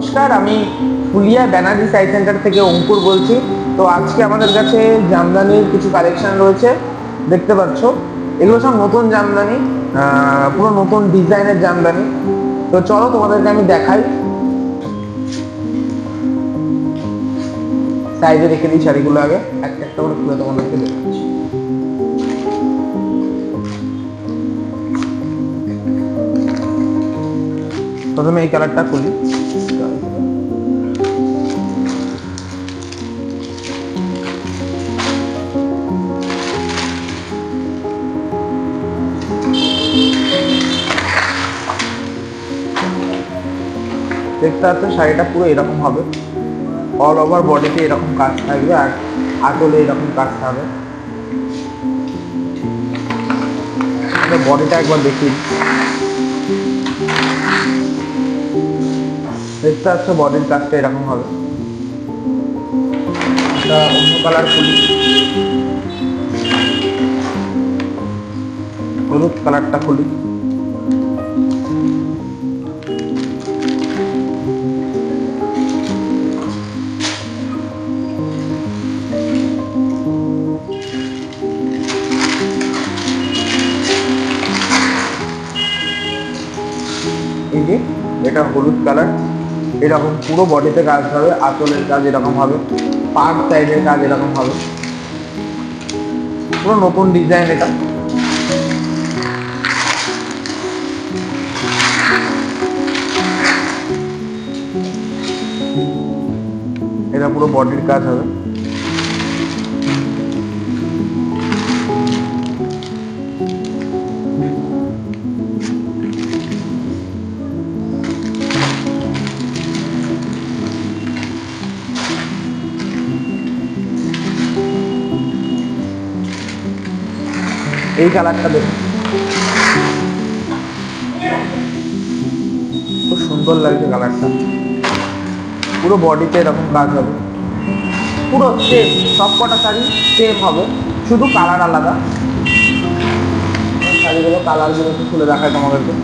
নমস্কার, আমি ফুলিয়া ব্যানার্জি সাই সেন্টার থেকে অঙ্কুর বলছি। তো আজকে আমাদের কাছে জামদানির কিছু কালেকশন রয়েছে, দেখতে পাচ্ছ। এগুলো সব নতুন জামদানি, পুরো নতুন ডিজাইনের জামদানি। তো চলো তোমাদেরকে আমি দেখাই। সাইডে রেখে দিই শাড়িগুলো, আগে একটা একটা করে খুলে তোমাদেরকে দেখাচ্ছি। প্রথমে এই কালারটা খুলি। দেখতে পাচ্ছ শাড়িটা পুরো এরকম হবে, অল ওভার বডিতে এরকম কাজ থাকবে আর আঁচলে এরকম কাজ থাকবে। বডিটা একবার দেখি, দেখতে পাচ্ছ বডির কাজটা এরকম হবে। এটা অন্য কালার খুলি, হলুদ কালারটা খুলি। এই যে এটা হলুদ কালার, এরকম পুরো বডিতে কাজ হবে, আঁচলের কাজ এরকম হবে, পার্ট সাইডের কাজ এরকম হবে, পুরো নতুন ডিজাইন। এটা পুরো বডির কাজ হবে। এই কালারটা দেখুন, খুব সুন্দর লাগছে কালারটা। পুরো বডিতে এরকম কাজ হবে, পুরো সেম, সবকটা শাড়ি সেম হবে, শুধু কালার আলাদা। শাড়িগুলো কালারগুলো একটু খুলে দেখায় তোমাদেরকে।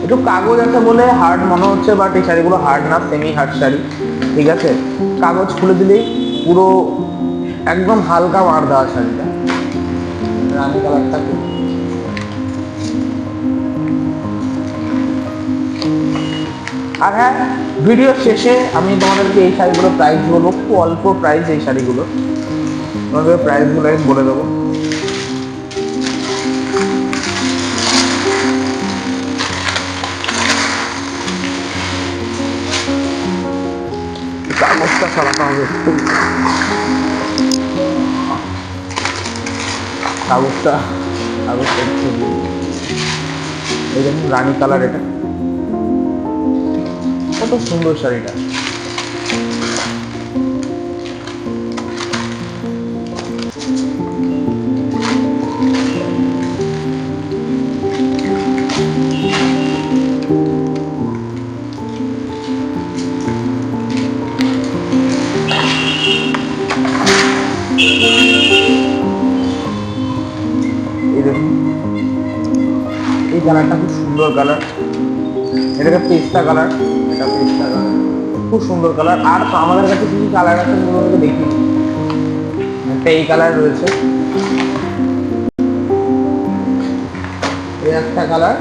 একটু কাগজ আছে বলে হার্ড মনে হচ্ছে, বাট এই শাড়িগুলো হার্ড না, সেমি হার্ড শাড়ি, ঠিক আছে। কাগজ খুলে দিলেই পুরো একদম হালকা মার দেওয়া শাড়িটা। রানী কালারটা আর হ্যাঁ, ভিডিও শেষে আমি তোমাদেরকে এই শাড়িগুলো প্রাইস বলবো, খুব অল্প প্রাইস এই শাড়িগুলো, তোমাদের প্রাইসগুলো আমি বলে দেবো। কাগজটা সরাতে হবে, কাগজটা এই দেখুন রানী কালার, এটা কত সুন্দর শাড়িটা। এই কালারটা খুব সুন্দর কালার, এটাকে পেস্তা কালার, এটা পেস্তা কালার, খুব সুন্দর কালার। আর আমাদের কাছে কি কি কালার আছে সেগুলোকে দেখি। একটা এই কালার রয়েছে, এই একটা কালার,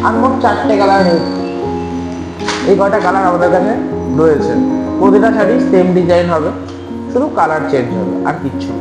আর মোট 4টে কালার রয়েছে। এই কয়টা কালার আমাদের কাছে রয়েছে। প্রতিটা শাড়ি সেম ডিজাইন হবে, শুধু কালার চেঞ্জ হবে, আর কিচ্ছু।